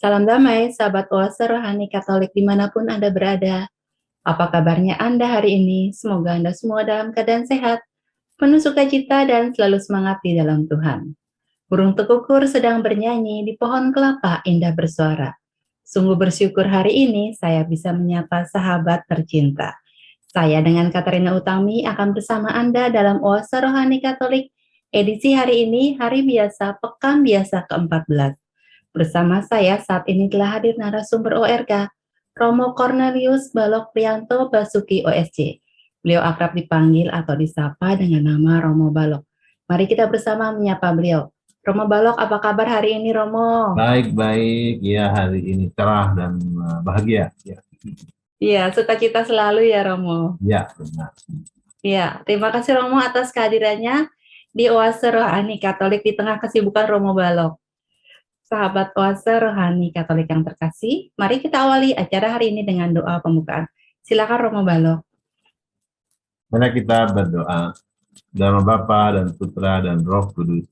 Salam damai, sahabat oase rohani Katolik dimanapun Anda berada. Apa kabarnya Anda hari ini? Semoga Anda semua dalam keadaan sehat, penuh sukacita dan selalu semangat di dalam Tuhan. Burung tekukur sedang bernyanyi di pohon kelapa indah bersuara. Sungguh bersyukur hari ini saya bisa menyapa sahabat tercinta. Saya dengan Katarina Utami akan bersama Anda dalam oase rohani Katolik edisi hari ini, hari biasa, pekan biasa ke-14. Bersama saya saat ini telah hadir narasumber ORK, Romo Cornelius Balok Prianto Basuki OSC. Beliau akrab dipanggil atau disapa dengan nama Romo Balok. Mari kita bersama menyapa beliau. Romo Balok, apa kabar hari ini, Romo? Baik-baik, ya hari ini cerah dan bahagia. Ya, Iya, sukacita selalu ya, Romo. ya benar. Iya, terima kasih Romo atas kehadirannya di Oase Rohani Katolik di tengah kesibukan Romo Balok. Sahabat oase rohani Katolik yang terkasih, mari kita awali acara hari ini dengan doa pembukaan. Silakan Romo Balok. Mari kita berdoa. Dalam Nama Bapa dan Putra dan Roh Kudus.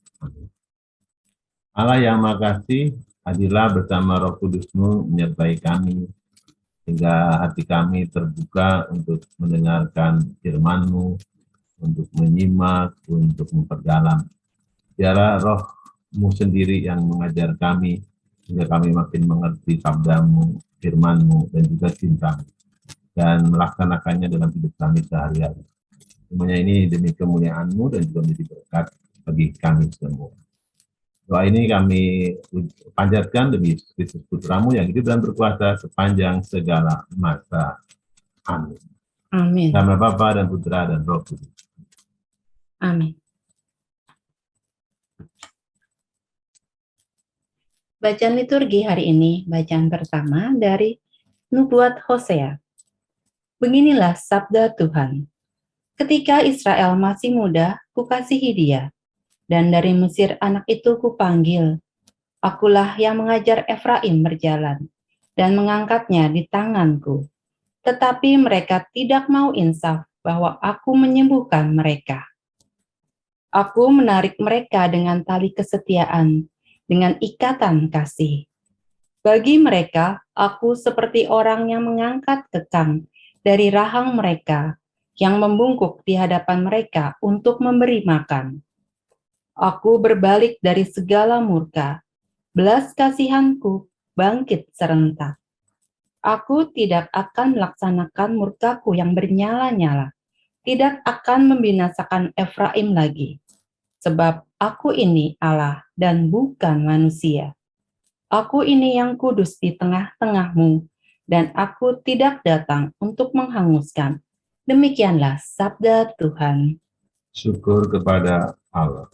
Allah yang Maha Kasih, hadirlah bersama Roh Kudus-Mu menyertai kami, sehingga hati kami terbuka untuk mendengarkan firman-Mu, untuk menyimak, untuk memperdalam. Biarlah Roh-Mu sendiri yang mengajar kami, sehingga kami makin mengerti sabda-Mu, firman-Mu, dan juga cinta-Mu, dan melaksanakannya dalam hidup kami sehari-hari. Semuanya ini demi kemuliaan-Mu dan juga menjadi berkat bagi kami semua. Doa ini kami panjatkan demi Yesus Kristus Putra-Mu yang hidup dan berkuasa sepanjang segala masa. Amin. Amin. Nama Bapa dan Putra dan Roh Kudus. Amin. Bacaan liturgi hari ini, bacaan pertama dari Nubuat Hosea. Beginilah sabda Tuhan. Ketika Israel masih muda, kukasihi dia, dan dari Mesir anak itu kupanggil. Akulah yang mengajar Efraim berjalan, dan mengangkatnya di tanganku. Tetapi mereka tidak mau insaf bahwa aku menyembuhkan mereka. Aku menarik mereka dengan tali kesetiaan, dengan ikatan kasih. Bagi mereka, aku seperti orang yang mengangkat kekang dari rahang mereka, yang membungkuk di hadapan mereka untuk memberi makan. Aku berbalik dari segala murka, belas kasihanku bangkit serentak. Aku tidak akan melaksanakan murkaku yang bernyala-nyala, tidak akan membinasakan Efraim lagi, sebab aku ini Allah dan bukan manusia. Aku ini yang kudus di tengah-tengahmu, dan aku tidak datang untuk menghanguskan. Demikianlah sabda Tuhan. Syukur kepada Allah.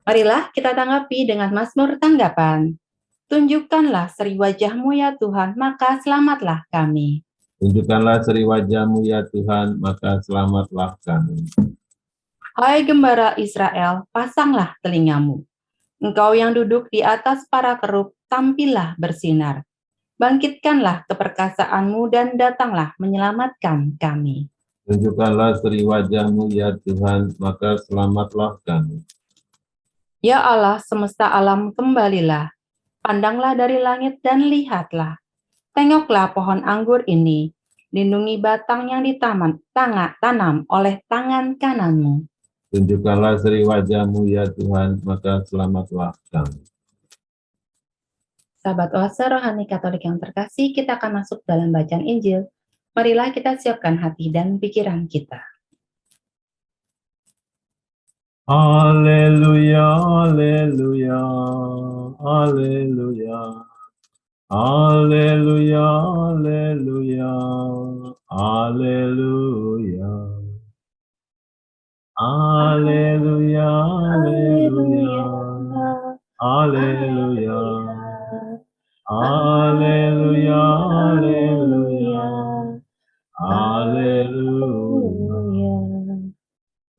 Marilah kita tanggapi dengan mazmur tanggapan. Tunjukkanlah seri wajah-Mu ya Tuhan, maka selamatlah kami. Tunjukkanlah seri wajah-Mu ya Tuhan, maka selamatlah kami. Hai gembala Israel, pasanglah telingamu. Engkau yang duduk di atas para kerub, tampillah bersinar. Bangkitkanlah keperkasaanmu dan datanglah menyelamatkan kami. Tunjukkanlah seri wajah-Mu ya Tuhan, maka selamatlah kami. Ya Allah semesta alam, kembalilah. Pandanglah dari langit dan lihatlah. Tengoklah pohon anggur ini, lindungi batang yang tanam oleh tangan kananmu. Tunjukkanlah seri wajah-Mu ya Tuhan, maka selamatlah kami. Sahabat oase rohani Katolik yang terkasih, kita akan masuk dalam bacaan Injil. Marilah kita siapkan hati dan pikiran kita. Haleluya, haleluya, haleluya. Haleluya, haleluya, haleluya. Haleluya, haleluya, haleluya. Haleluya, haleluya, haleluya.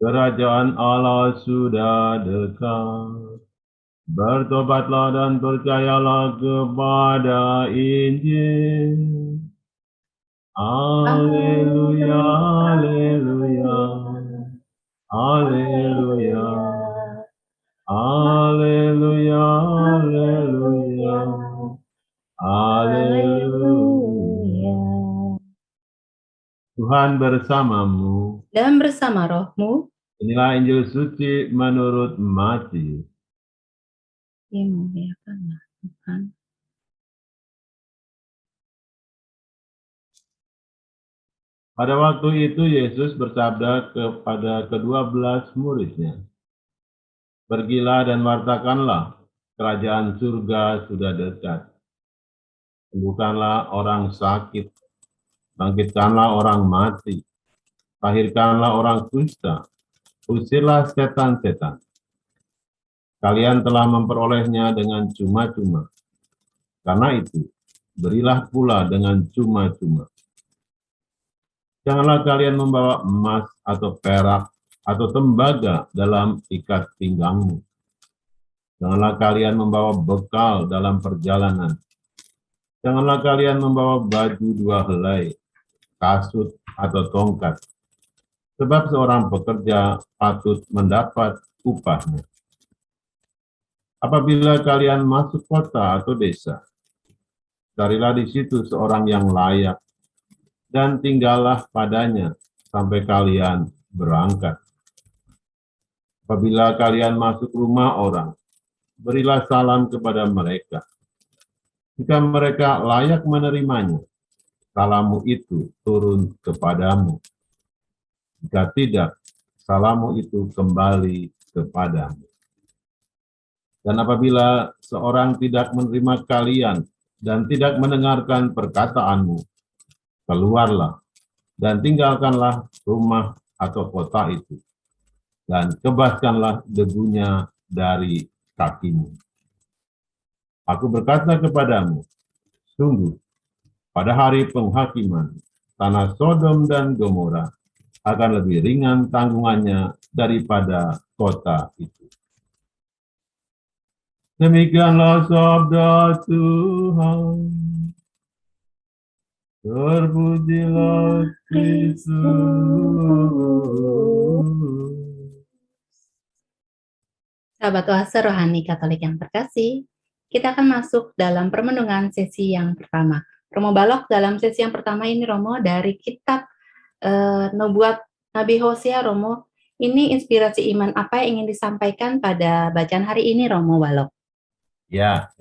Kerajaan Allah sudah dekat. Bertobatlah dan percayalah kepada Injil. Haleluya, haleluya, haleluya, haleluya, haleluya, Tuhan bersamamu. dan bersama rohmu. Inilah Injil suci menurut Matius. Dimuliakanlah Tuhan. Pada waktu itu Yesus bersabda kepada ke-12 muridnya, "Pergilah dan wartakanlah, kerajaan surga sudah dekat. Sembuhkanlah orang sakit, bangkitkanlah orang mati, lahirkanlah orang kusta, usirlah setan-setan. Kalian telah memperolehnya dengan cuma-cuma. Karena itu, berilah pula dengan cuma-cuma. Janganlah kalian membawa emas atau perak atau tembaga dalam ikat pinggangmu. Janganlah kalian membawa bekal dalam perjalanan. Janganlah kalian membawa baju 2 helai, kasut atau tongkat. Sebab seorang pekerja patut mendapat upahnya. Apabila kalian masuk kota atau desa, carilah di situ seorang yang layak, dan tinggallah padanya sampai kalian berangkat. Apabila kalian masuk rumah orang, berilah salam kepada mereka. Jika mereka layak menerimanya, salammu itu turun kepadamu. Jika tidak, salammu itu kembali kepadamu. Dan apabila seorang tidak menerima kalian dan tidak mendengarkan perkataanmu, keluarlah dan tinggalkanlah rumah atau kota itu, dan kebaskanlah debunya dari kakimu. Aku berkata kepadamu, sungguh, pada hari penghakiman, tanah Sodom dan Gomora akan lebih ringan tanggungannya daripada kota itu. Demikianlah sabda Tuhan. Terpujilah Kristus. Sahabat Oase Rohani Katolik yang terkasih, kita akan masuk dalam permenungan sesi yang pertama. Romo Balok dalam sesi yang pertama ini, Romo, dari kitab Nubuat Nabi Hosea, Romo. Ini inspirasi iman apa yang ingin disampaikan pada bacaan hari ini, Romo Balok? Ya,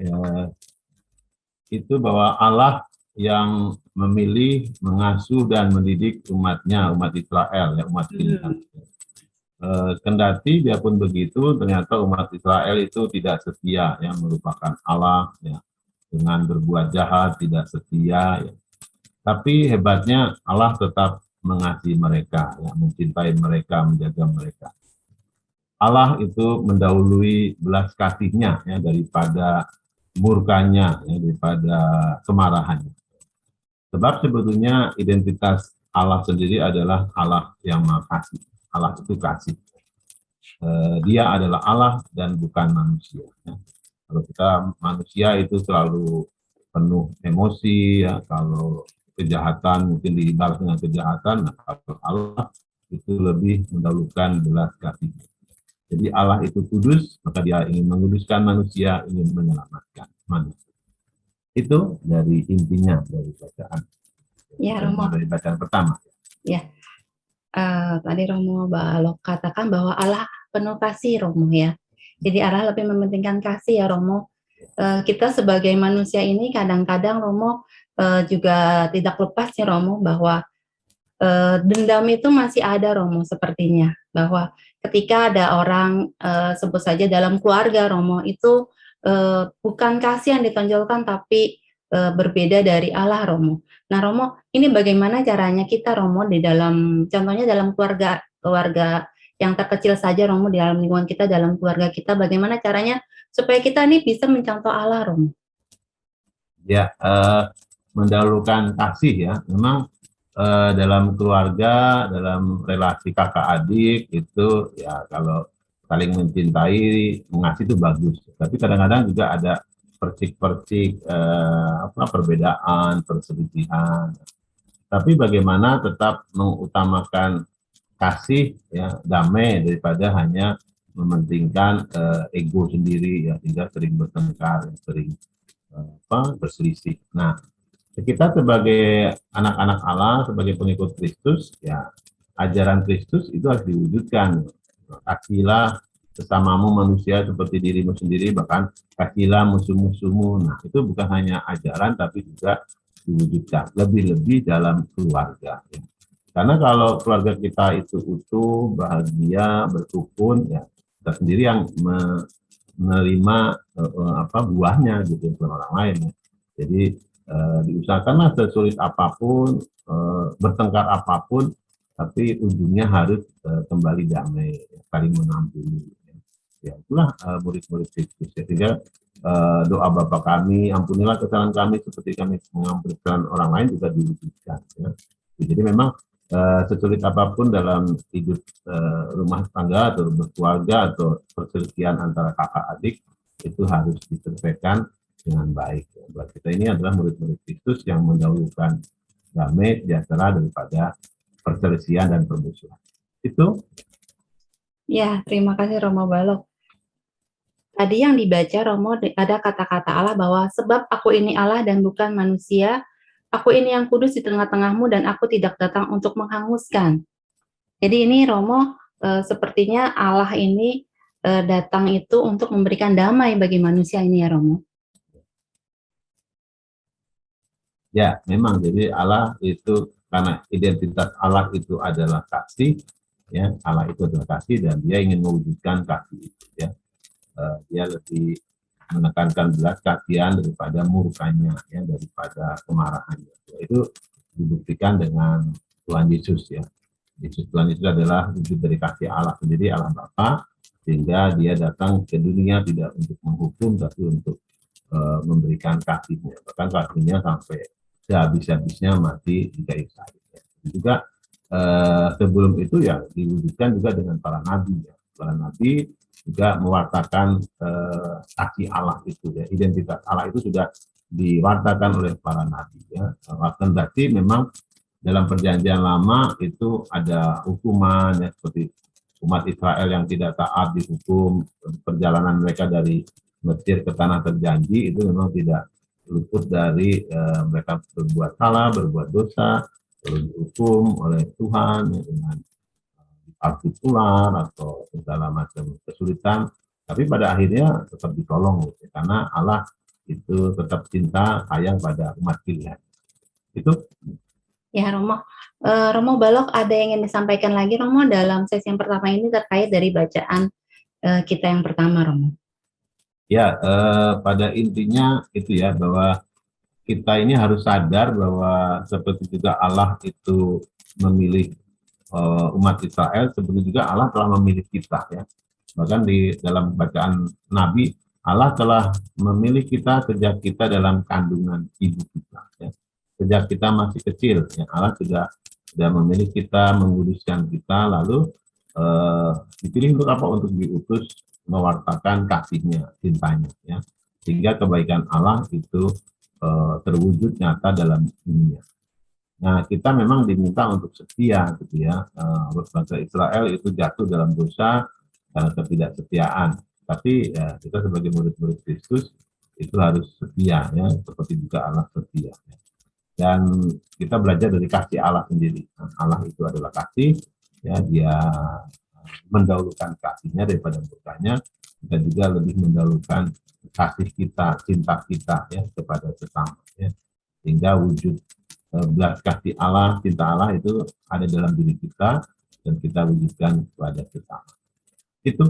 itu bahwa Allah yang memilih, mengasuh, dan mendidik umatnya, umat Israel, ya, umat pilihan. Kendati biarpun begitu, ternyata umat Israel itu tidak setia, yang merupakan Allah, ya, dengan berbuat jahat, tidak setia. Ya. Tapi hebatnya Allah tetap mengasihi mereka, ya, mencintai mereka, menjaga mereka. Allah itu mendahului belas kasihnya, ya, daripada murkanya, ya, daripada kemarahannya. Sebab sebetulnya identitas Allah sendiri adalah Allah yang Maha Kasih. Allah itu kasih. Dia adalah Allah dan bukan manusia. Ya. Kalau kita manusia itu selalu penuh emosi, ya. Kalau kejahatan mungkin dibalas dengan kejahatan, nah, kalau Allah itu lebih mendahulukan belas kasih. Jadi Allah itu kudus, maka dia ingin menguduskan manusia, ingin menyelamatkan manusia. Itu dari intinya dari bacaan. Ya, Romo. Dari bacaan pertama. Ya, tadi Romo Balok katakan bahwa Allah penuh kasih, Romo, ya. Jadi Allah lebih mementingkan kasih, ya, Romo. Kita sebagai manusia ini kadang-kadang, Romo, juga tidak lepas, ya, Romo, bahwa dendam itu masih ada, Romo, sepertinya. Bahwa ketika ada orang, sebut saja dalam keluarga, Romo, itu bukan kasih yang ditonjolkan, tapi berbeda dari Allah, Romo. Nah, Romo, ini bagaimana caranya kita, Romo, di dalam, contohnya dalam keluarga yang terkecil saja, Romo, di dalam lingkungan kita, dalam keluarga kita, bagaimana caranya supaya kita ini bisa mencontoh Allah, Romo? Ya, mendahulukan kasih, ya. Memang dalam keluarga, dalam relasi kakak adik itu, ya, kalau saling mencintai, mengasihi itu bagus. Tapi kadang-kadang juga ada percik-percik perbedaan, perselisihan. Tapi bagaimana tetap mengutamakan kasih, ya, damai daripada hanya mementingkan ego sendiri, ya, sehingga sering bertengkar, sering berselisih. Nah, Kita sebagai anak-anak Allah, sebagai pengikut Kristus, ya ajaran Kristus itu harus diwujudkan. Kasihilah sesamamu manusia seperti dirimu sendiri, bahkan kasihilah musuh-musuhmu. Nah, itu bukan hanya ajaran, tapi juga diwujudkan. Lebih-lebih dalam keluarga. Ya. Karena kalau keluarga kita itu utuh, bahagia, berrukun, ya kita sendiri yang menerima buahnya gitu bukan orang lain. Ya. Jadi diusahakanlah sesulit apapun, bertengkar apapun, tapi ujungnya harus kembali damai, saling mengampuni. Ya itulah murid-murid Kristus. Sehingga doa Bapa kami, ampunilah kesalahan kami seperti kami mengampuni kesalahan orang lain juga diwujudkan. Ya. Jadi memang sesulit apapun dalam hidup rumah tangga atau berkeluarga atau perselisihan antara kakak adik itu harus diselesaikan dengan baik. Buat kita ini adalah murid-murid Kristus yang mendahulukan damai sejahtera daripada perselisihan dan permusuhan. Itu. Ya, terima kasih Romo Balok. Tadi yang dibaca Romo ada kata-kata Allah bahwa sebab aku ini Allah dan bukan manusia, aku ini yang kudus di tengah-tengahmu dan aku tidak datang untuk menghanguskan. Jadi ini Romo sepertinya Allah ini datang itu untuk memberikan damai bagi manusia ini ya Romo. Ya, memang jadi Allah itu karena identitas Allah itu adalah kasih, ya Allah itu adalah kasih dan dia ingin mewujudkan kasih itu ya. Dia lebih menekankan belas kasihan daripada murkanya ya, daripada kemarahannya. Ya, itu dibuktikan dengan Tuhan Yesus ya. Tuhan Yesus adalah wujud dari kasih Allah sendiri, Allah Bapa, sehingga dia datang ke dunia tidak untuk menghukum tapi untuk memberikan kasihnya. Bahkan kasihnya sampai sehabis-habisnya mati di kayu salib. Ya. Juga sebelum itu ya diwujudkan juga dengan para nabi ya. Para nabi juga mewartakan kasih Allah itu ya, identitas Allah itu sudah diwartakan oleh para nabi ya. Bahkan berarti memang dalam perjanjian lama itu ada hukuman ya, seperti umat Israel yang tidak taat dihukum, perjalanan mereka dari Mesir ke tanah terjanji itu memang tidak luput dari mereka berbuat salah, berbuat dosa, dihukum oleh Tuhan ya, dengan arti ular atau segala macam kesulitan, tapi pada akhirnya tetap ditolong gitu, karena Allah itu tetap cinta sayang pada umat pilihan. Itu. Ya Romo, Romo Balok ada yang ingin disampaikan lagi Romo dalam sesi yang pertama ini terkait dari bacaan kita yang pertama Romo. Ya, pada intinya itu ya bahwa kita ini harus sadar bahwa seperti juga Allah itu memilih umat Israel, seperti juga Allah telah memilih kita ya. Bahkan di dalam bacaan Nabi, Allah telah memilih kita sejak kita dalam kandungan ibu kita ya. Sejak kita masih kecil ya, Allah sudah memilih kita, menguduskan kita, lalu dipilih untuk apa? Untuk diutus mewartakan kasihnya, cintanya ya. Sehingga kebaikan Allah itu terwujud nyata dalam dunia. Nah, kita memang diminta untuk setia, gitu ya. Bangsa Israel itu jatuh dalam dosa karena ketidaksetiaan. Tapi ya, kita sebagai murid-murid Kristus itu harus setia, ya, seperti juga Allah setia. Ya. Dan kita belajar dari kasih Allah sendiri. Nah, Allah itu adalah kasih, ya, dia mendahulukan kasihnya daripada murkanya. Kita juga lebih mendahulukan kasih kita, cinta kita, ya, kepada sesama, ya. Sehingga wujud belas kasih Allah, cinta Allah itu ada dalam diri kita dan kita wujudkan kepada sesama. Itu.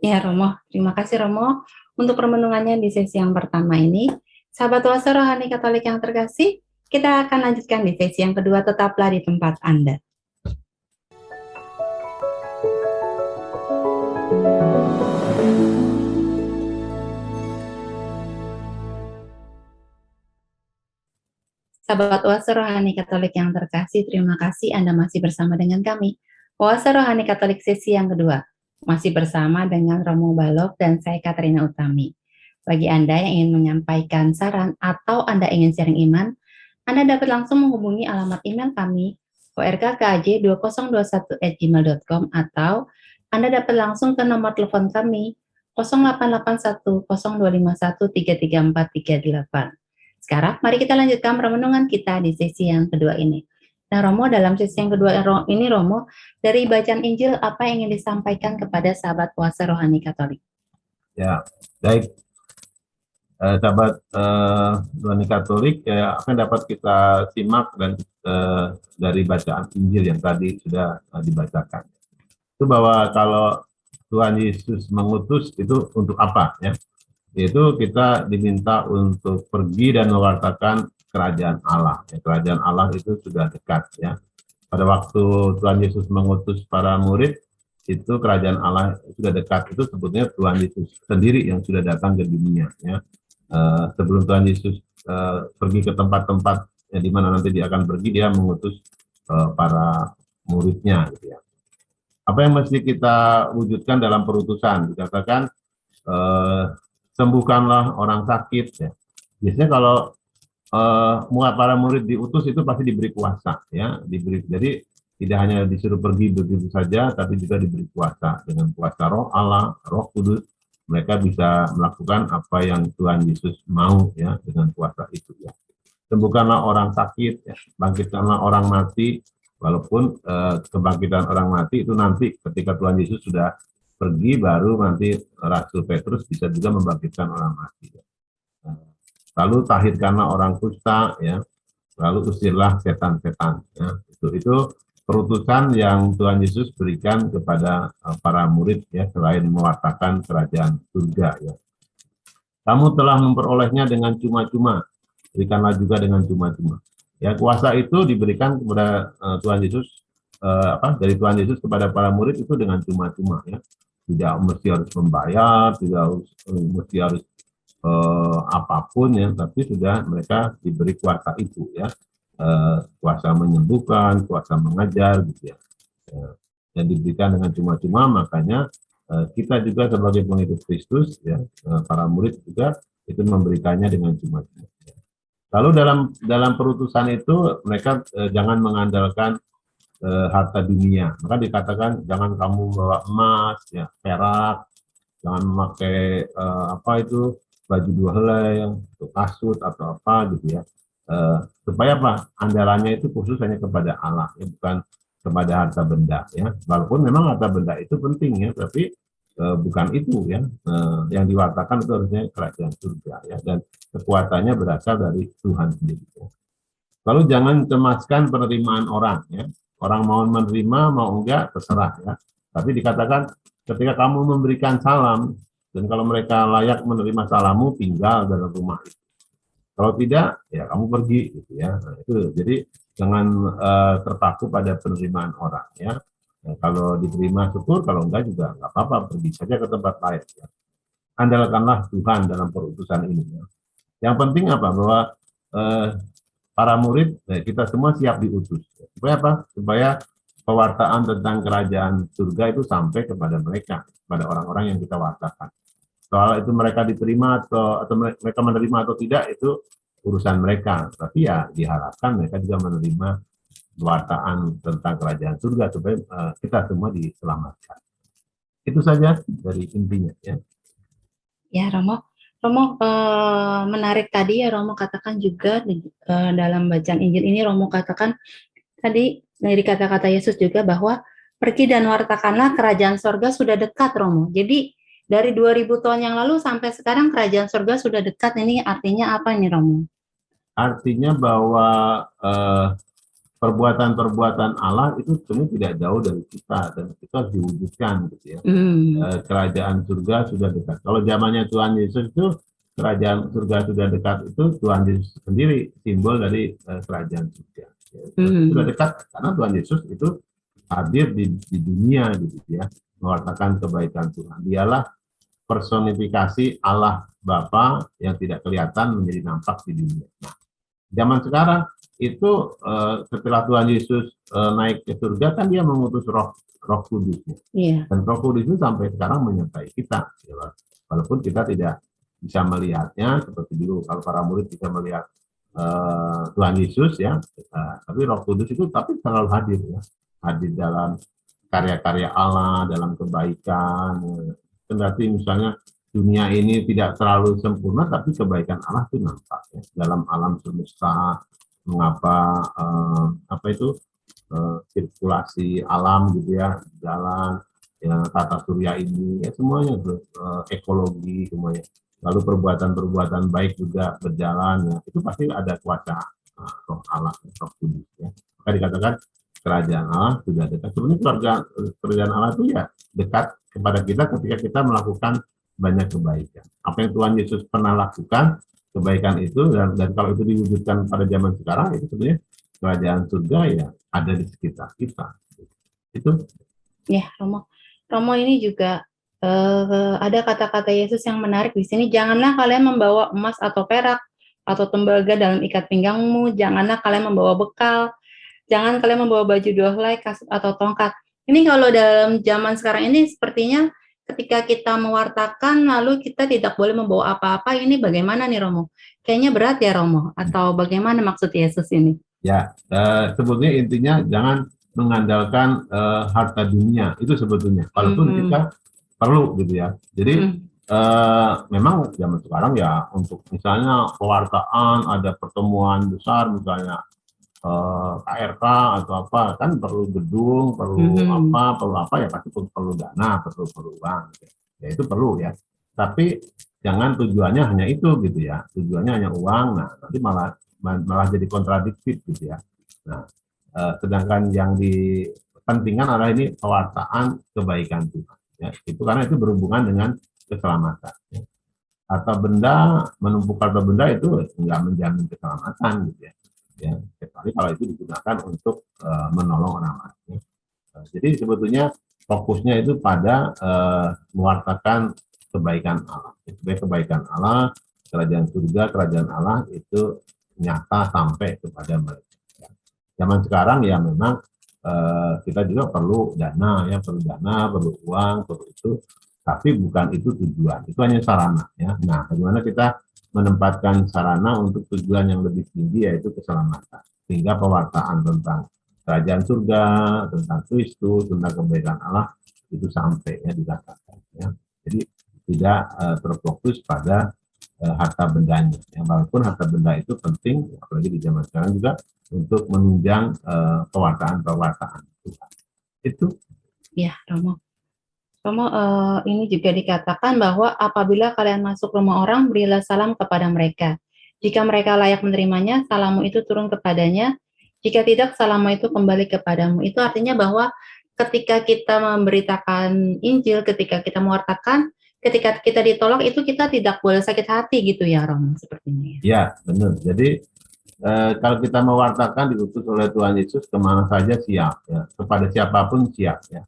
Ya Romo, terima kasih Romo untuk permenungannya di sesi yang pertama ini. Sahabat Oase Rohani Katolik yang terkasih, kita akan lanjutkan di sesi yang kedua, tetaplah di tempat Anda. Sahabat Oase Rohani Katolik yang terkasih, terima kasih Anda masih bersama dengan kami. Oase Rohani Katolik sesi yang kedua, masih bersama dengan Romo Balok dan saya Katrina Utami. Bagi Anda yang ingin menyampaikan saran atau Anda ingin sharing iman, Anda dapat langsung menghubungi alamat email kami orkaj2021@gmail.com atau Anda dapat langsung ke nomor telepon kami 0881 0251 33438. Sekarang mari kita lanjutkan renungan kita di sesi yang kedua ini. Nah Romo, dalam sesi yang kedua ini Romo, dari bacaan Injil apa yang ingin disampaikan kepada sahabat puasa rohani Katolik? Ya, baik. Sahabat rohani Katolik, apa yang dapat kita simak dan dari bacaan Injil yang tadi sudah dibacakan. Itu bahwa kalau Tuhan Yesus mengutus itu untuk apa, ya? Yaitu kita diminta untuk pergi dan mewartakan kerajaan Allah. Ya, kerajaan Allah itu sudah dekat, ya. Pada waktu Tuhan Yesus mengutus para murid, itu kerajaan Allah sudah dekat. Itu sebetulnya Tuhan Yesus sendiri yang sudah datang ke dunia, ya. Sebelum Tuhan Yesus pergi ke tempat-tempat di mana nanti dia akan pergi, dia mengutus para muridnya, gitu ya. Apa yang mesti kita wujudkan dalam perutusan? Dikatakan sembuhkanlah orang sakit, ya. Biasanya kalau para murid diutus itu pasti diberi kuasa, ya, jadi tidak hanya disuruh pergi begitu saja, tapi juga diberi kuasa. Dengan kuasa Roh Allah, Roh Kudus, mereka bisa melakukan apa yang Tuhan Yesus mau, ya, dengan kuasa itu, ya. Sembuhkanlah orang sakit, ya. Bangkitkanlah orang mati, walaupun kebangkitan orang mati itu nanti ketika Tuhan Yesus sudah pergi, baru nanti Rasul Petrus bisa juga membangkitkan orang mati, ya. Lalu tahirkanlah orang kusta, ya. Lalu usirlah setan-setan, ya. Itu perutusan yang Tuhan Yesus berikan kepada para murid, ya, selain mewartakan kerajaan surga, ya. Kamu telah memperolehnya dengan cuma-cuma, berikanlah juga dengan cuma-cuma. Ya, kuasa itu diberikan kepada Tuhan Yesus, dari Tuhan Yesus kepada para murid itu dengan cuma-cuma, ya. Tidak mesti harus membayar, tidak mesti harus apapun, ya, tapi sudah mereka diberi kuasa itu, ya. Kuasa menyembuhkan, kuasa mengajar, gitu, ya. Dan diberikan dengan cuma-cuma, makanya kita juga sebagai pengikut Kristus, ya, para murid juga itu memberikannya dengan cuma-cuma. Lalu dalam perutusan itu mereka jangan mengandalkan harta dunia. Maka dikatakan jangan kamu bawa emas, ya, perak, jangan memakai baju dua helai, untuk kasut atau apa, gitu, ya. Supaya apa? Andalannya itu khusus hanya kepada Allah, ya, bukan kepada harta benda, ya. Walaupun memang harta benda itu penting, ya, tapi bukan itu, ya. Yang diwartakan itu harusnya kerajaan surga, ya, dan kekuatannya berasal dari Tuhan sendiri, ya. Lalu jangan cemaskan penerimaan orang, ya. Orang mau menerima mau enggak terserah, ya. Tapi dikatakan ketika kamu memberikan salam, dan kalau mereka layak menerima salammu, tinggal dalam rumah itu. Kalau tidak, ya kamu pergi, gitu, ya. Nah, itu jadi jangan terpaku pada penerimaan orang, ya. Nah, kalau diterima syukur, kalau enggak juga enggak apa-apa, pergi saja ke tempat lain, ya. Andalkanlah Tuhan dalam perutusan ini, ya. Yang penting apa? Bahwa para murid, kita semua siap diutus. Supaya apa? Supaya pewartaan tentang kerajaan surga itu sampai kepada mereka, kepada orang-orang yang kita wartakan. Soal itu mereka diterima atau mereka menerima atau tidak, itu urusan mereka. Tapi ya diharapkan mereka juga menerima pewartaan tentang kerajaan surga supaya kita semua diselamatkan. Itu saja dari intinya, ya. Ya Romo, menarik tadi ya Romo katakan juga dalam bacaan Injil ini Romo katakan tadi dari kata-kata Yesus juga bahwa pergi dan wartakanlah kerajaan surga sudah dekat, Romo. Jadi dari 2000 tahun yang lalu sampai sekarang kerajaan surga sudah dekat. Ini artinya apa nih, Romo? Artinya bahwa perbuatan-perbuatan Allah itu sebenarnya tidak jauh dari kita, dan kita harus diwujudkan, gitu, ya. Kerajaan surga sudah dekat. Kalau zamannya Tuhan Yesus itu kerajaan surga sudah dekat, itu Tuhan Yesus sendiri simbol dari kerajaan surga. Ya, sudah dekat karena Tuhan Yesus itu hadir di dunia, gitu, ya, mewartakan kebaikan Tuhan. Dialah personifikasi Allah Bapa yang tidak kelihatan menjadi nampak di dunia. Nah, zaman sekarang itu setelah Tuhan Yesus naik ke surga, kan dia mengutus Roh Kudusnya. Dan Roh Kudus itu sampai sekarang menyertai kita, ya, walaupun kita tidak bisa melihatnya seperti dulu kalau para murid bisa melihat Tuhan Yesus, ya. Tapi Roh Kudus itu tapi selalu hadir, ya, hadir dalam karya-karya Allah, dalam kebaikan. Berarti misalnya dunia ini tidak terlalu sempurna, tapi kebaikan Allah itu nampak ya. Dalam alam semesta, mengapa apa itu sirkulasi alam gitu ya, jalan, ya, tata surya ini, ya semuanya, ekologi semuanya. Lalu perbuatan-perbuatan baik juga berjalan, ya. Itu pasti ada kuasa roh Allah, roh kudus. Ya. Maka dikatakan kerajaan Allah sudah dekat. Sebenarnya kerajaan Allah itu ya dekat kepada kita ketika kita melakukan banyak kebaikan. Apa yang Tuhan Yesus pernah lakukan, kebaikan itu, dan kalau itu diwujudkan pada zaman sekarang, itu sebenarnya kerajaan surga ya ada di sekitar kita. Itu. Ya, Romo. Romo ini juga ada kata-kata Yesus yang menarik di sini. Janganlah kalian membawa emas atau perak atau tembaga dalam ikat pinggangmu. Janganlah kalian membawa bekal. Jangan kalian membawa baju 2 helai, kasut atau tongkat. Ini kalau dalam zaman sekarang ini sepertinya ketika kita mewartakan lalu kita tidak boleh membawa apa-apa. Ini bagaimana nih Romo? Kayaknya berat ya Romo. Atau bagaimana maksud Yesus ini? Ya, sebetulnya intinya jangan mengandalkan harta dunia, itu sebetulnya. Walaupun kita perlu gitu ya. Jadi memang zaman sekarang ya untuk misalnya pewartaan, ada pertemuan besar misalnya KRK atau apa, kan perlu gedung, perlu apa ya, pasti perlu dana, perlu uang. Gitu. Ya itu perlu ya. Tapi jangan tujuannya hanya itu gitu ya. Tujuannya hanya uang, nah nanti malah jadi kontradiktif gitu ya. Nah, sedangkan yang dipentingkan adalah ini pewartaan kebaikan Tuhan. Ya, itu karena itu berhubungan dengan keselamatan. Ya. Harta benda, menumpuk harta benda itu nggak menjamin keselamatan gitu ya. Ya, kecuali kalau itu digunakan untuk menolong orang lain. Jadi sebetulnya fokusnya itu pada mewartakan kebaikan Allah. Kebaikan Allah, kerajaan surga, kerajaan Allah itu nyata sampai kepada mereka. Zaman sekarang ya memang kita juga perlu dana, ya perlu uang, perlu itu, tapi bukan itu tujuan. Itu hanya sarana. Ya. Nah, bagaimana kita menempatkan sarana untuk tujuan yang lebih tinggi yaitu keselamatan. Sehingga pewartaan tentang kerajaan surga, tentang Kristus, tentang kebaikan Allah itu sampai ya dikatakan. Ya. Jadi tidak terfokus pada harta bendanya. Ya, walaupun harta benda itu penting, apalagi di zaman sekarang juga untuk menunjang pewartaan itu. Ya, Romo. Romo, ini juga dikatakan bahwa apabila kalian masuk rumah orang, berilah salam kepada mereka. Jika mereka layak menerimanya, salammu itu turun kepadanya. Jika tidak, salammu itu kembali kepadamu. Itu artinya bahwa ketika kita memberitakan Injil, ketika kita mewartakan, ketika kita ditolak, itu kita tidak boleh sakit hati gitu ya, Romo, sepertinya. Ya, benar. Jadi kalau kita mewartakan diutus oleh Tuhan Yesus kemana saja siap, ya. Kepada siapapun siap. Ya.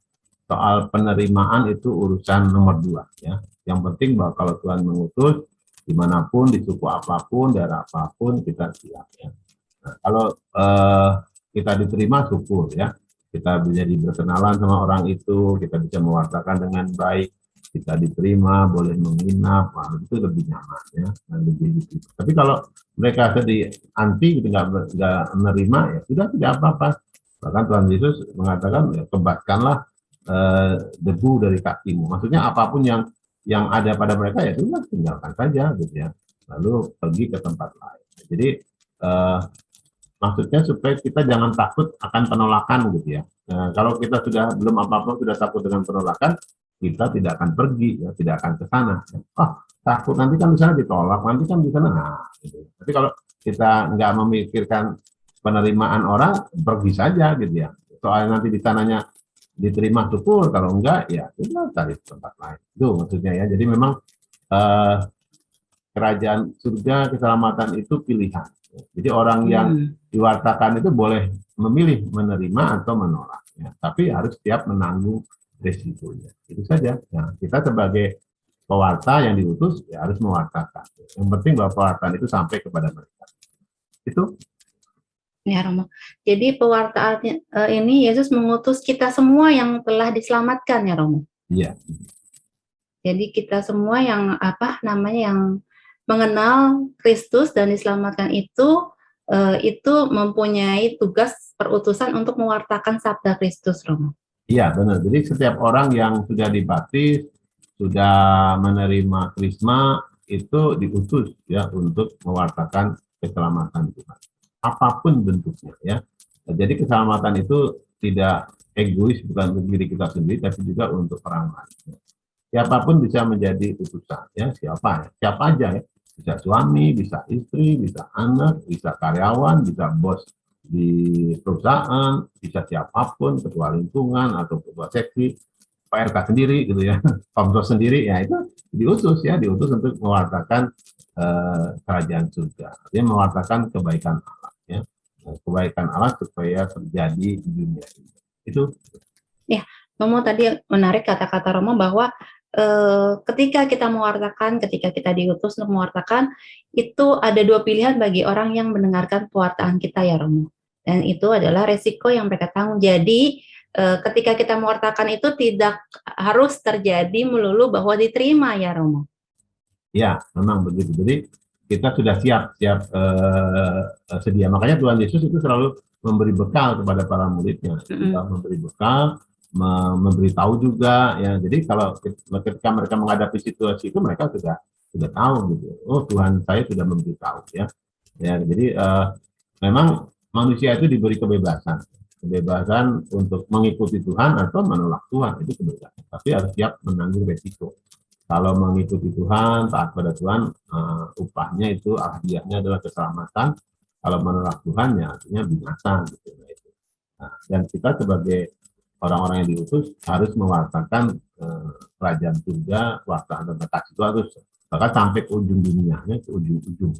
Soal penerimaan itu urusan nomor 2 ya. Yang penting bahwa kalau Tuhan mengutus dimanapun, di suku apapun, daerah apapun kita siap ya. Nah, kalau kita diterima syukur ya. Kita menjadi berkenalan sama orang itu, kita bisa mewartakan dengan baik, kita diterima, boleh menginap, itu lebih nyaman ya, lebih gitu. Tapi kalau mereka sedih anti, nggak menerima ya sudah tidak apa-apa. Bahkan Tuhan Yesus mengatakan ya, kebaskanlah debu dari kakimu. Maksudnya apapun yang ada pada mereka ya sudah tinggalkan saja gitu ya. Lalu pergi ke tempat lain. Jadi maksudnya supaya kita jangan takut akan penolakan gitu ya. Kalau kita sudah belum apa-apa sudah takut dengan penolakan, kita tidak akan pergi ya, tidak akan ke sana. Takut nanti kan misalnya ditolak, nanti kan di sana. Nah, gitu. Tapi kalau kita nggak memikirkan penerimaan orang, pergi saja gitu ya. Soalnya nanti di sananya diterima syukur, kalau enggak ya sudah cari tempat lain. Itu maksudnya ya. Jadi memang kerajaan surga, keselamatan itu pilihan. Jadi orang yang diwartakan itu boleh memilih menerima atau menolak. Ya. Tapi harus siap menanggung resikonya. Itu saja. Nah, kita sebagai pewarta yang diutus ya harus mewartakan. Yang penting bahwa pewartaan itu sampai kepada mereka. Itu. Ya Romo. Jadi pewartaan ini Yesus mengutus kita semua yang telah diselamatkan ya Romo. Iya. Jadi kita semua yang yang mengenal Kristus dan diselamatkan itu mempunyai tugas perutusan untuk mewartakan sabda Kristus, Romo. Iya benar. Jadi setiap orang yang sudah dibaptis, sudah menerima krisma itu diutus ya untuk mewartakan keselamatan Tuhan. Apapun bentuknya ya. Jadi keselamatan itu tidak egois, bukan untuk diri kita sendiri, tapi juga untuk orang lain. Siapapun bisa menjadi utusan ya, siapa aja ya. Bisa suami, bisa istri, bisa anak, bisa karyawan, bisa bos di perusahaan, bisa siapapun, ketua lingkungan atau ketua seksi, Pak RK sendiri gitu ya, Komsos sendiri ya, itu diutus untuk mewartakan kerajaan surga, artinya mewartakan kebaikan Allah ya, kebaikan Allah supaya terjadi di dunia ini. Itu ya. Romo tadi menarik kata-kata Romo bahwa ketika kita mewartakan, ketika kita diutus untuk mewartakan, itu ada dua pilihan bagi orang yang mendengarkan pewartaan kita ya Romo. Dan itu adalah resiko yang mereka tanggung. Jadi ketika kita mewartakan itu tidak harus terjadi melulu bahwa diterima ya Romo. ya, memang begitu. Jadi kita sudah siap sedia. Makanya Tuhan Yesus itu selalu memberi bekal kepada para muridnya. Kita memberi bekal, memberitahu juga ya. Jadi kalau ketika mereka menghadapi situasi itu, mereka sudah tahu gitu. Oh, Tuhan saya sudah memberitahu ya. Ya, jadi memang manusia itu diberi kebebasan untuk mengikuti Tuhan atau menolak Tuhan, itu kebebasan. Tapi harus siap menanggung resiko. Kalau mengikuti Tuhan, taat pada Tuhan, upahnya itu, hadiahnya adalah keselamatan. Kalau menolak Tuhan, ya artinya binasa. Gitu. Nah, dan kita sebagai orang-orang yang diutus harus mewartakan kerajaan surga, wartaan dan kasih itu harus bahkan sampai ke ujung dunianya, ke ujung-ujung.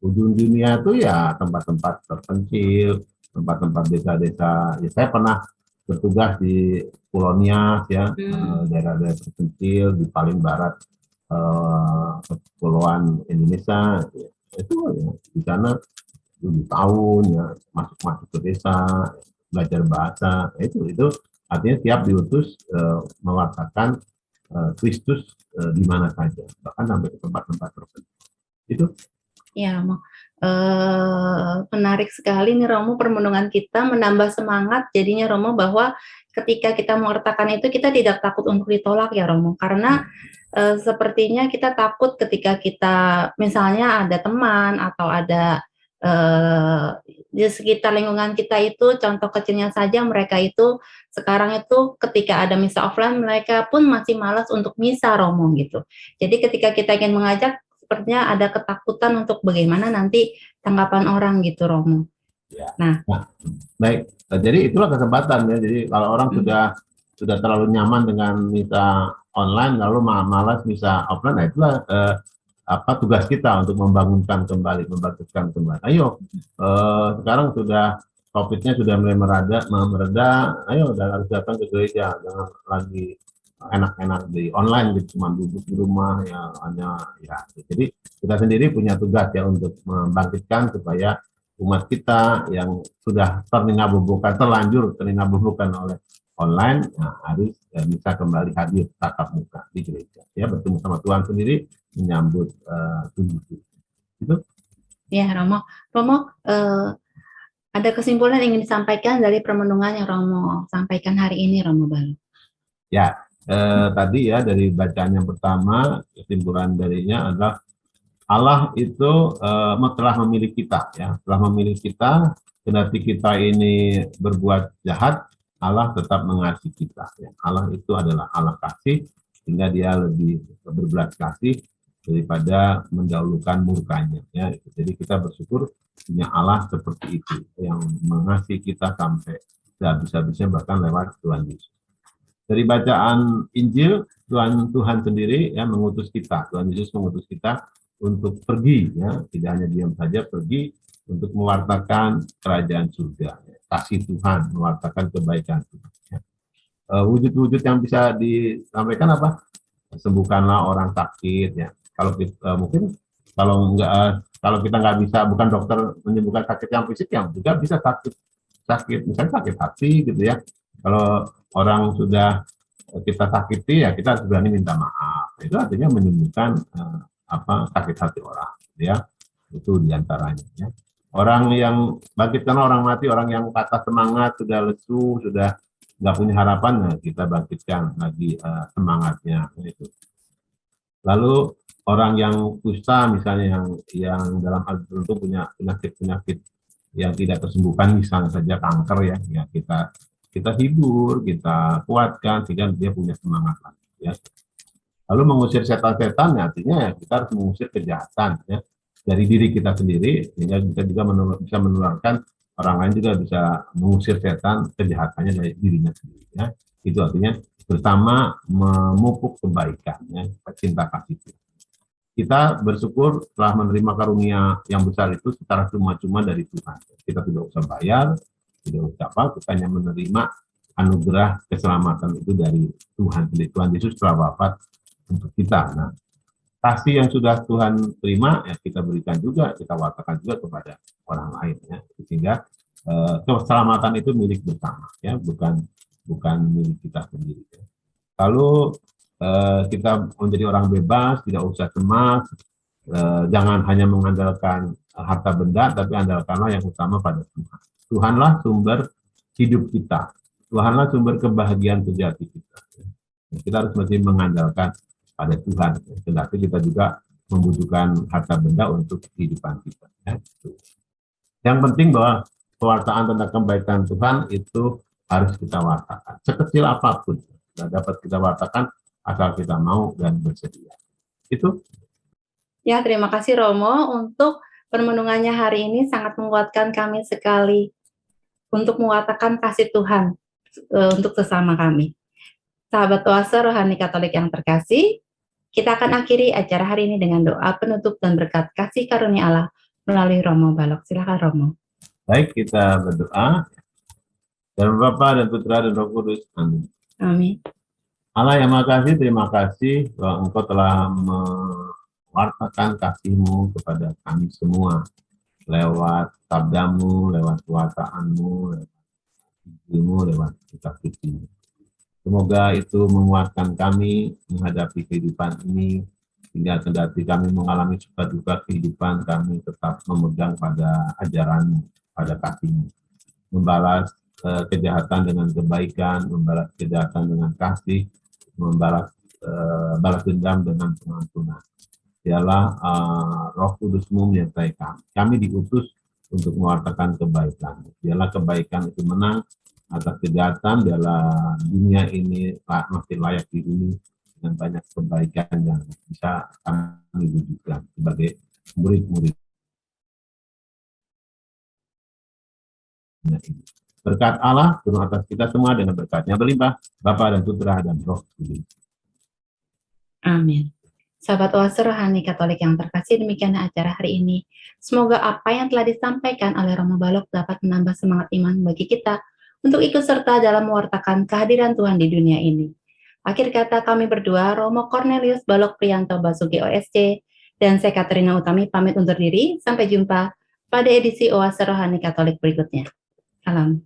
Ujung dunia itu ya tempat-tempat terpencil, tempat-tempat desa-desa. Ya, saya pernah bertugas di Pulau Nias ya, daerah-daerah terpencil di paling barat kepulauan Indonesia. Ya. Itu ya, di sana 7 tahun ya, masuk ke desa, belajar bahasa. Itu artinya siap diutus mewartakan Kristus di mana saja, bahkan sampai ke tempat-tempat terpencil. Itu ya Romo. Menarik sekali nih Romo, permenungan kita menambah semangat jadinya Romo, bahwa ketika kita mewartakan itu kita tidak takut untuk ditolak ya Romo, karena sepertinya kita takut ketika kita misalnya ada teman atau ada di sekitar lingkungan kita itu, contoh kecilnya saja, mereka itu sekarang itu ketika ada misa offline mereka pun masih malas untuk misa Romo gitu. Jadi ketika kita ingin mengajak, sepertinya ada ketakutan untuk bagaimana nanti tanggapan orang gitu Romo. Ya. Nah, baik. Jadi itulah kesempatan ya. Jadi kalau orang sudah terlalu nyaman dengan misa online lalu malas misa offline, nah itulah tugas kita untuk membangkitkan kembali. Ayo, sekarang sudah COVID-nya sudah mulai mereda, ayo harus datang ke gereja, jangan lagi enak-enak di online gitu, cuma duduk di rumah ya, hanya ya. Jadi kita sendiri punya tugas ya untuk membangkitkan supaya umat kita yang sudah terlanjur terlena bubukan oleh online, nah, harus bisa kembali hadir tatap muka di gereja ya, bertemu sama Tuhan sendiri, menyambut tubuh itu. Ya Romo, ada kesimpulan yang ingin disampaikan dari permenungan yang Romo sampaikan hari ini Romo Balu? Ya, tadi ya dari bacaan yang pertama, kesimpulan darinya adalah Allah itu telah memilih kita ya, telah memilih kita. Kendati kita ini berbuat jahat, Allah tetap mengasihi kita ya. Allah itu adalah Allah kasih, sehingga dia lebih berbelas kasih daripada mendahulukan murkanya ya. Jadi kita bersyukur punya Allah seperti itu yang mengasihi kita sampai sehabis-habisnya, bahkan lewat Tuhan Yesus. Dari bacaan Injil, Tuhan sendiri ya mengutus kita. Tuhan Yesus mengutus kita untuk pergi ya, tidak hanya diam saja, pergi untuk mewartakan kerajaan surga, ya. Kasih Tuhan, mewartakan kebaikan Tuhan. Ya. Wujud-wujud yang bisa disampaikan apa? Sembuhkanlah orang sakit ya. Kalau kita, mungkin kalau kita nggak bisa, bukan dokter menyembuhkan sakit yang fisik, yang juga bisa sakit misalnya sakit hati gitu ya. Kalau orang sudah kita sakiti ya, kita harus berani minta maaf. Itu artinya menyembuhkan sakit hati orang ya. Itu diantaranya ya. Orang yang bangkitkan orang mati, orang yang patah semangat, sudah lesu, sudah nggak punya harapan, nah kita bangkitkan lagi semangatnya itu. Lalu orang yang kusta misalnya yang dalam hal tertentu punya penyakit yang tidak tersembuhkan, misalnya saja kanker ya, ya kita hibur, kita kuatkan sehingga dia punya semangat lagi ya. Lalu mengusir setan-setan ya, artinya ya kita harus mengusir kejahatan ya dari diri kita sendiri, sehingga kita juga bisa menularkan orang lain, juga bisa mengusir setan kejahatannya dari dirinya sendiri ya. Itu artinya bersama memupuk kebaikan ya, cinta kasih. Kita bersyukur telah menerima karunia yang besar itu secara cuma-cuma dari Tuhan. Kita tidak usah bayar, tidak usah apa, kita hanya menerima anugerah keselamatan itu dari Tuhan. Jadi Tuhan Yesus telah wafat untuk kita. Nah, kasih yang sudah Tuhan terima, ya kita berikan juga, kita wartakan juga kepada orang lain. Ya. Sehingga keselamatan itu milik bersama, ya, bukan milik kita sendiri. Ya. Lalu kita menjadi orang bebas, tidak usah cemas, jangan hanya mengandalkan harta benda, tapi andalkanlah yang utama pada Tuhan. Tuhanlah sumber hidup kita, Tuhanlah sumber kebahagiaan sejati kita. Kita harus mesti mengandalkan pada Tuhan, tetapi kita juga membutuhkan harta benda untuk kehidupan kita. Yang penting bahwa pewartaan tentang kebaikan Tuhan itu harus kita wartakan, sekecil apapun, dapat kita wartakan asal kita mau dan bersedia. Itu. Ya, terima kasih Romo untuk permenungannya hari ini, sangat menguatkan kami sekali untuk mengatakan kasih Tuhan untuk sesama kami. Sahabat Oase Rohani Katolik yang terkasih, kita akan akhiri acara hari ini dengan doa penutup dan berkat kasih karunia Allah melalui Romo Balok. Silakan Romo. Baik, kita berdoa. Dalam Bapa dan Putra dan Roh Kudus. Amin. Amin. Allah yang Maha Kasih, terima kasih bahwa Engkau telah mewartakan kasih-Mu kepada kami semua lewat sabda-Mu, lewat kuasa-Mu, lewat Injil-Mu, lewat kitab suci-Mu. Semoga itu menguatkan kami menghadapi kehidupan ini, hingga kendati kami mengalami suka duka kehidupan, kami tetap memegang pada ajaran-Mu, pada kasih-Mu. Membalas kejahatan dengan kebaikan, membalas kejahatan dengan kasih, membalas balas dendam dengan pengampunan. Dialah Roh Kudus-Mu menyertai kami. Kami diutus untuk mewartakan kebaikan. Dialah kebaikan itu menang atas kejahatan. Dialah dunia ini masih layak dihuni dengan banyak kebaikan yang bisa kami wujudkan sebagai murid-murid. Berkat Allah turun atas kita semua dengan berkat-Nya berlimpah, Bapa dan Putra dan Roh Kudus. Amin. Sahabat Oase Rohani Katolik yang terkasih, demikian acara hari ini. Semoga apa yang telah disampaikan oleh Romo Balok dapat menambah semangat iman bagi kita untuk ikut serta dalam mewartakan kehadiran Tuhan di dunia ini. Akhir kata kami berdua, Romo Cornelius Balok Priyanto Basuki OSC, dan saya Katrina Utami pamit undur diri. Sampai jumpa pada edisi Oase Rohani Katolik berikutnya. Salam.